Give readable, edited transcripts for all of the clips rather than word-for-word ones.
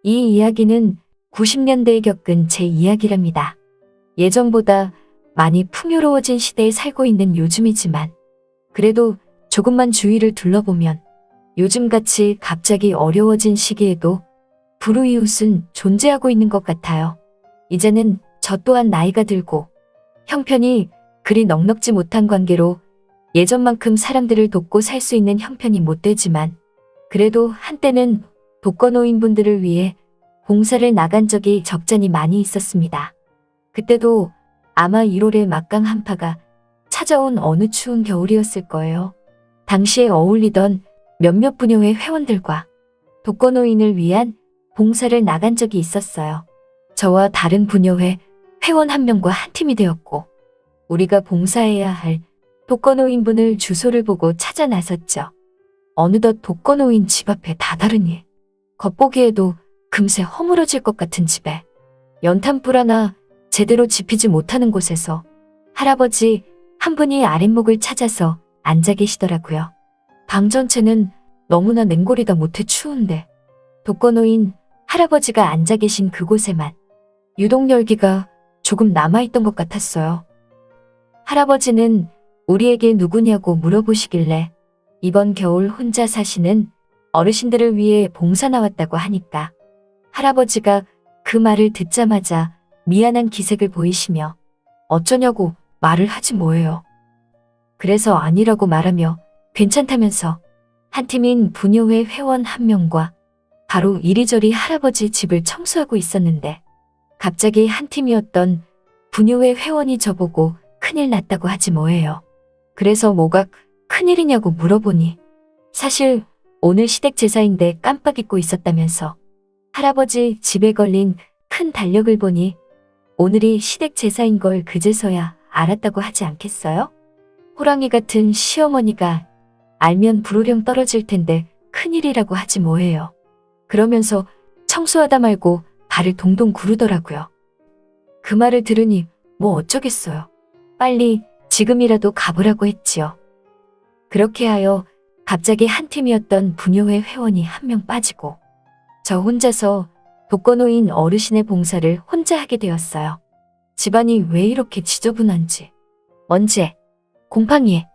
이 이야기는 90년대에 겪은 제 이야기랍니다. 예전보다 많이 풍요로워진 시대에 살고 있는 요즘이지만 그래도 조금만 주위를 둘러보면 요즘같이 갑자기 어려워진 시기에도 불우이웃은 존재하고 있는 것 같아요. 이제는 저 또한 나이가 들고 형편이 그리 넉넉지 못한 관계로 예전만큼 사람들을 돕고 살 수 있는 형편이 못 되지만 그래도 한때는 독거노인분들을 위해 봉사를 나간 적이 적잖이 많이 있었습니다. 그때도 아마 1월의 막강 한파가 찾아온 어느 추운 겨울이었을 거예요. 당시에 어울리던 몇몇 부녀회 회원들과 독거노인을 위한 봉사를 나간 적이 있었어요. 저와 다른 부녀회 회원 한 명과 한 팀이 되었고 우리가 봉사해야 할 독거노인분을 주소를 보고 찾아 나섰죠. 어느덧 독거노인 집 앞에 다다르니 겉보기에도 금세 허물어질 것 같은 집에 연탄불 하나 제대로 지피지 못하는 곳에서 할아버지 한 분이 아랫목을 찾아서 앉아 계시더라고요. 방 전체는 너무나 냉골이다 못해 추운데 독거노인 할아버지가 앉아 계신 그곳에만 유독 열기가 조금 남아있던 것 같았어요. 할아버지는 우리에게 누구냐고 물어보시길래 이번 겨울 혼자 사시는 어르신들을 위해 봉사 나왔다고 하니까 할아버지가 그 말을 듣자마자 미안한 기색을 보이시며 어쩌냐고 말을 하지 뭐예요. 그래서 아니라고 말하며 괜찮다면서 한 팀인 부녀회 회원 한 명과 바로 이리저리 할아버지 집을 청소하고 있었는데 갑자기 한 팀이었던 부녀회 회원이 저보고 큰일 났다고 하지 뭐예요. 그래서 뭐가 큰일이냐고 물어보니 사실 오늘 시댁 제사인데 깜빡 잊고 있었다면서 할아버지 집에 걸린 큰 달력을 보니 오늘이 시댁 제사인 걸 그제서야 알았다고 하지 않겠어요? 호랑이 같은 시어머니가 알면 불호령 떨어질 텐데 큰일이라고 하지 뭐예요. 그러면서 청소하다 말고 발을 동동 구르더라고요. 그 말을 들으니 뭐 어쩌겠어요. 빨리 지금이라도 가보라고 했지요. 그렇게 하여 갑자기 한 팀이었던 부녀회 회원이 한 명 빠지고 저 혼자서 독거노인 어르신의 봉사를 혼자 하게 되었어요. 집안이 왜 이렇게 지저분한지, 먼지에, 곰팡이에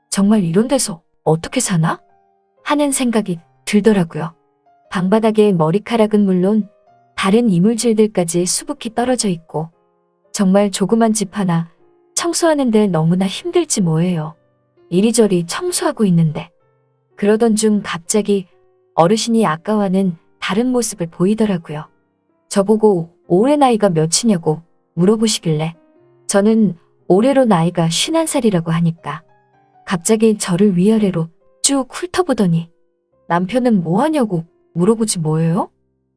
정말 이런 데서 어떻게 사나? 하는 생각이 들더라고요. 방바닥에 머리카락은 물론 다른 이물질들까지 수북히 떨어져 있고 정말 조그만 집 하나 청소하는데 너무나 힘들지 뭐예요. 이리저리 청소하고 있는데 그러던 중 갑자기 어르신이 아까와는 다른 모습을 보이더라고요. 저보고 올해 나이가 몇이냐고 물어보시길래 저는 올해로 나이가 51살이라고 하니까 갑자기 저를 위아래로 쭉 훑어보더니 남편은 뭐 하냐고 물어보지 뭐예요?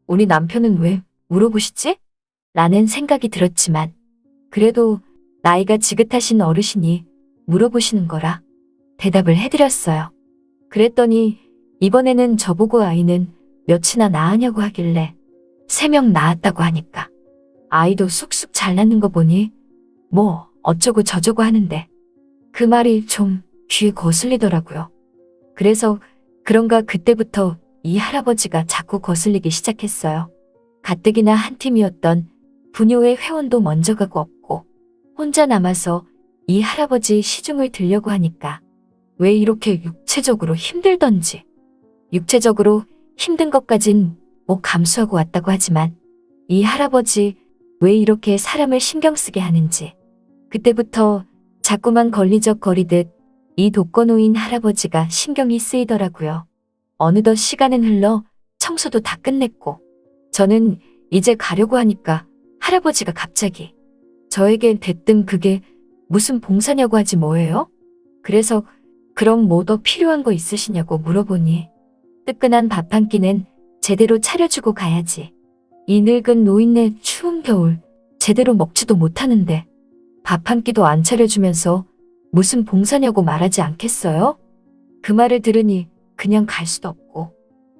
우리 남편은 왜 물어보시지? 라는 생각이 들었지만 그래도 나이가 지긋하신 어르신이 물어보시는 거라 대답을 해드렸어요. 그랬더니 이번에는 저보고 아이는 몇이나 낳았냐고 하길래 3명 낳았다고 하니까 아이도 쑥쑥 잘 낳는 거 보니 뭐 어쩌고 저쩌고 하는데 그 말이 좀 귀에 거슬리더라고요. 그래서 그런가 그때부터 이 할아버지가 자꾸 거슬리기 시작했어요. 가뜩이나 한 팀이었던 부녀회 회원도 먼저 가고 없고 혼자 남아서 이 할아버지 시중을 들려고 하니까 왜 이렇게 육체적으로 힘들던지 육체적으로 힘든 것까진 뭐 감수하고 왔다고 하지만 이 할아버지 왜 이렇게 사람을 신경 쓰게 하는지 그때부터 자꾸만 걸리적거리듯 이 독거노인 할아버지가 신경이 쓰이더라고요. 어느덧 시간은 흘러 청소도 다 끝냈고 저는 이제 가려고 하니까 할아버지가 갑자기 저에게 대뜸 그게 무슨 봉사냐고 하지 뭐예요? 그래서 그럼 뭐 더 필요한 거 있으시냐고 물어보니 뜨끈한 밥 한 끼는 제대로 차려주고 가야지. 이 늙은 노인네 추운 겨울 제대로 먹지도 못하는데 밥 한 끼도 안 차려주면서 무슨 봉사냐고 말하지 않겠어요? 그 말을 들으니 그냥 갈 수도 없고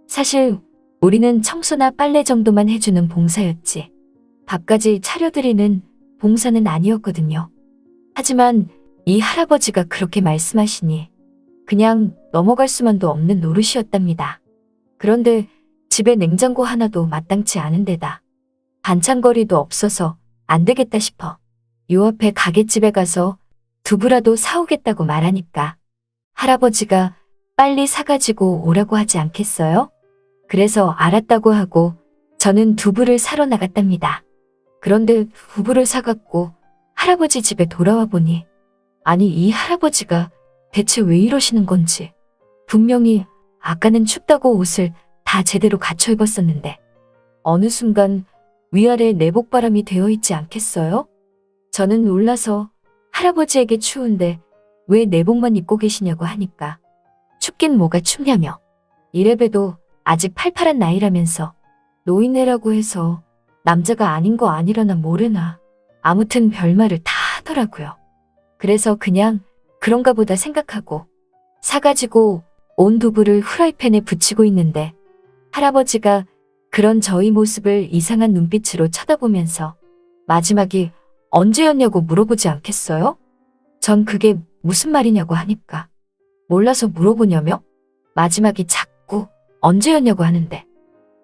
사실 우리는 청소나 빨래 정도만 해주는 봉사였지 밥까지 차려드리는 봉사는 아니었거든요. 하지만 이 할아버지가 그렇게 말씀하시니 그냥 넘어갈 수만도 없는 노릇이었답니다. 그런데 집에 냉장고 하나도 마땅치 않은 데다 반찬거리도 없어서 안 되겠다 싶어 요 앞에 가게집에 가서 두부라도 사오겠다고 말하니까 할아버지가 빨리 사가지고 오라고 하지 않겠어요? 그래서 알았다고 하고 저는 두부를 사러 나갔답니다. 그런데 두부를 사갖고 할아버지 집에 돌아와 보니 아니 이 할아버지가 대체 왜 이러시는 건지 분명히 아까는 춥다고 옷을 다 제대로 갖춰 입었었는데 어느 순간 위아래 내복바람이 되어 있지 않겠어요? 저는 놀라서 할아버지에게 추운데 왜 내복만 입고 계시냐고 하니까 춥긴 뭐가 춥냐며 이래봬도 아직 팔팔한 나이라면서 노인네라고 해서 남자가 아닌 거 아니라나 모르나 아무튼 별말을 다 하더라고요. 그래서 그냥 그런가 보다 생각하고 사가지고 온 두부를 후라이팬에 붙이고 있는데 할아버지가 그런 저희 모습을 이상한 눈빛으로 쳐다보면서 마지막이 언제였냐고 물어보지 않겠어요? 전 그게 무슨 말이냐고 하니까 몰라서 물어보냐며 마지막이 자꾸 언제였냐고 하는데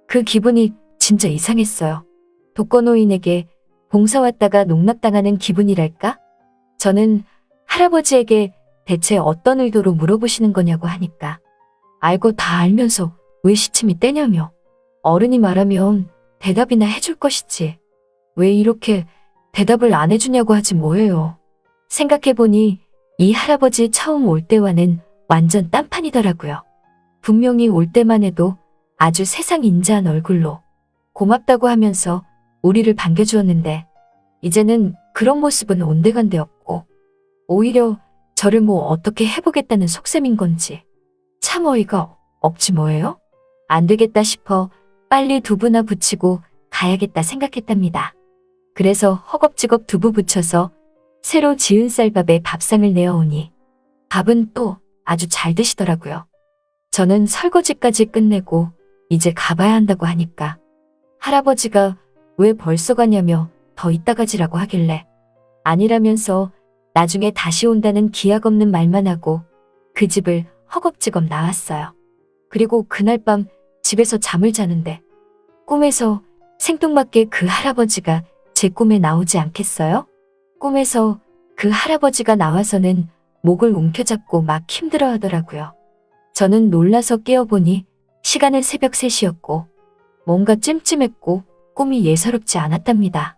그 기분이 진짜 이상했어요. 독거노인에게 봉사 왔다가 농락당하는 기분이랄까? 저는 할아버지에게 대체 어떤 의도로 물어보시는 거냐고 하니까 알고 다 알면서 왜 시침이 떼냐며 어른이 말하면 대답이나 해줄 것이지 왜 이렇게 대답을 안 해주냐고 하지 뭐예요. 생각해보니 이 할아버지 처음 올 때와는 완전 딴판이더라고요. 분명히 올 때만 해도 아주 세상 인자한 얼굴로 고맙다고 하면서 우리를 반겨주었는데 이제는 그런 모습은 온데간데 없고 오히려 저를 뭐 어떻게 해보겠다는 속셈인 건지 참 어이가 없지 뭐예요? 안 되겠다 싶어 빨리 두부나 부치고 가야겠다 생각했답니다. 그래서 허겁지겁 두부 부쳐서 새로 지은 쌀밥에 밥상을 내어오니 밥은 또 아주 잘 드시더라고요. 저는 설거지까지 끝내고 이제 가봐야 한다고 하니까 할아버지가 왜 벌써 가냐며 더 이따 가지라고 하길래 아니라면서 나중에 다시 온다는 기약 없는 말만 하고 그 집을 허겁지겁 나왔어요. 그리고 그날 밤 집에서 잠을 자는데 꿈에서 생뚱맞게 그 할아버지가 제 꿈에 나오지 않겠어요? 꿈에서 그 할아버지가 나와서는 목을 움켜잡고 막 힘들어 하더라고요. 저는 놀라서 깨어보니 시간은 새벽 3시였고 뭔가 찜찜했고 꿈이 예사롭지 않았답니다.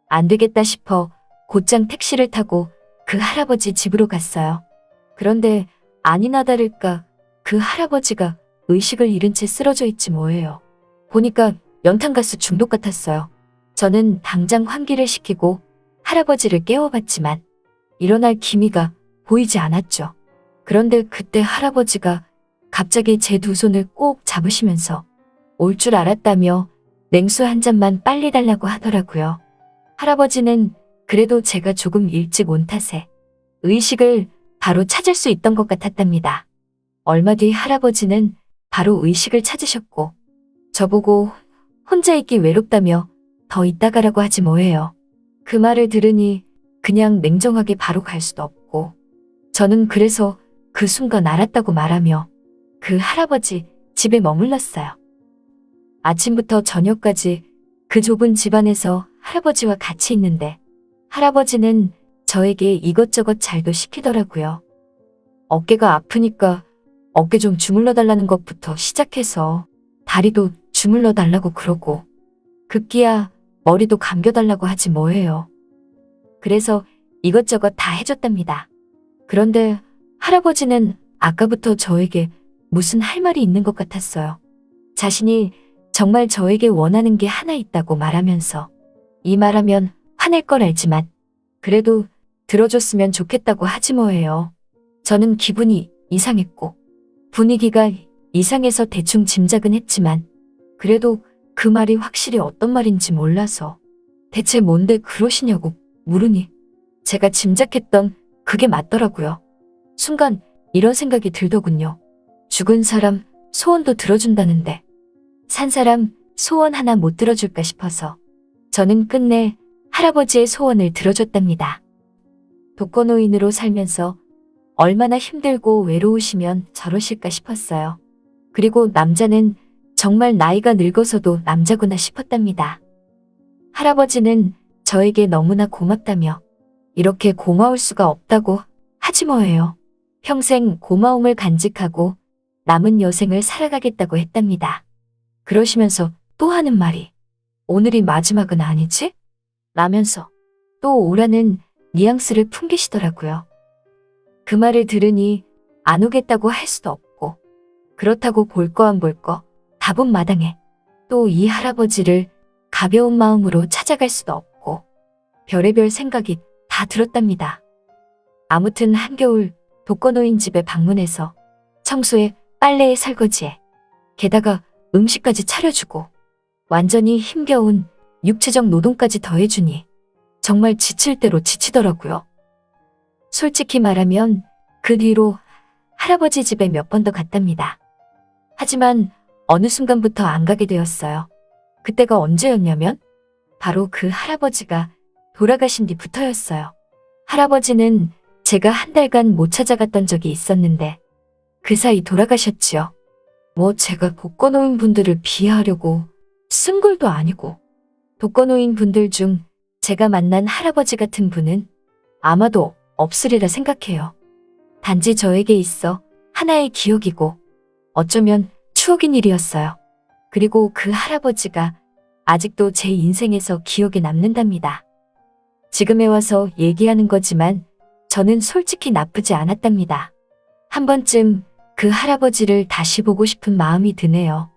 안 되겠다 싶어 곧장 택시를 타고 그 할아버지 집으로 갔어요. 그런데 아니나 다를까 그 할아버지가 의식을 잃은 채 쓰러져 있지 뭐예요. 보니까 연탄가스 중독 같았어요. 저는 당장 환기를 시키고 할아버지를 깨워봤지만 일어날 기미가 보이지 않았죠. 그런데 그때 할아버지가 갑자기 제 두 손을 꼭 잡으시면서 올 줄 알았다며 냉수 한 잔만 빨리 달라고 하더라고요. 할아버지는 그래도 제가 조금 일찍 온 탓에 의식을 바로 찾을 수 있던 것 같았답니다. 얼마 뒤 할아버지는 바로 의식을 찾으셨고 저보고 혼자 있기 외롭다며 더 있다 가라고 하지 뭐예요. 그 말을 들으니 그냥 냉정하게 바로 갈 수도 없고 저는 그래서 그 순간 알았다고 말하며 그 할아버지 집에 머물렀어요. 아침부터 저녁까지 그 좁은 집안에서 할아버지와 같이 있는데 할아버지는 저에게 이것저것 잘도 시키더라고요. 어깨가 아프니까 어깨 좀 주물러 달라는 것부터 시작해서 다리도 주물러 달라고 그러고 급기야 머리도 감겨달라고 하지 뭐예요. 그래서 이것저것 다 해줬답니다. 그런데 할아버지는 아까부터 저에게 무슨 할 말이 있는 것 같았어요. 자신이 정말 저에게 원하는 게 하나 있다고 말하면서 이 말하면 화낼 걸 알지만 그래도 들어줬으면 좋겠다고 하지 뭐예요. 저는 기분이 이상했고 분위기가 이상해서 대충 짐작은 했지만 그래도 그 말이 확실히 어떤 말인지 몰라서 대체 뭔데 그러시냐고 물으니 제가 짐작했던 그게 맞더라고요. 순간 이런 생각이 들더군요. 죽은 사람 소원도 들어준다는데 산 사람 소원 하나 못 들어줄까 싶어서 저는 끝내 할아버지의 소원을 들어줬답니다. 독거노인으로 살면서 얼마나 힘들고 외로우시면 저러실까 싶었어요. 그리고 남자는 정말 나이가 늙어서도 남자구나 싶었답니다. 할아버지는 저에게 너무나 고맙다며 이렇게 고마울 수가 없다고 하지 뭐예요. 평생 고마움을 간직하고 남은 여생을 살아가겠다고 했답니다. 그러시면서 또 하는 말이 오늘이 마지막은 아니지? 라면서 또 오라는 뉘앙스를 풍기시더라고요. 그 말을 들으니 안 오겠다고 할 수도 없고 그렇다고 볼 거 안 볼 거 답은 마당에 또 이 할아버지를 가벼운 마음으로 찾아갈 수도 없고 별의별 생각이 다 들었답니다. 아무튼 한겨울 독거노인 집에 방문해서 청소에 빨래에 설거지에 게다가 음식까지 차려주고 완전히 힘겨운 육체적 노동까지 더해주니 정말 지칠 대로 지치더라고요. 솔직히 말하면 그 뒤로 할아버지 집에 몇 번 더 갔답니다. 하지만 어느 순간부터 안 가게 되었어요. 그때가 언제였냐면 바로 그 할아버지가 돌아가신 뒤부터였어요. 할아버지는 제가 한 달간 못 찾아갔던 적이 있었는데 그 사이 돌아가셨지요. 뭐 제가 독거노인 분들을 비하하려고 쓴 글도 아니고 독거노인 분들 중 제가 만난 할아버지 같은 분은 아마도 없으리라 생각해요. 단지 저에게 있어 하나의 기억이고 어쩌면 추억인 일이었어요. 그리고 그 할아버지가 아직도 제 인생에서 기억에 남는답니다. 지금에 와서 얘기하는 거지만 저는 솔직히 나쁘지 않았답니다. 한 번쯤 그 할아버지를 다시 보고 싶은 마음이 드네요.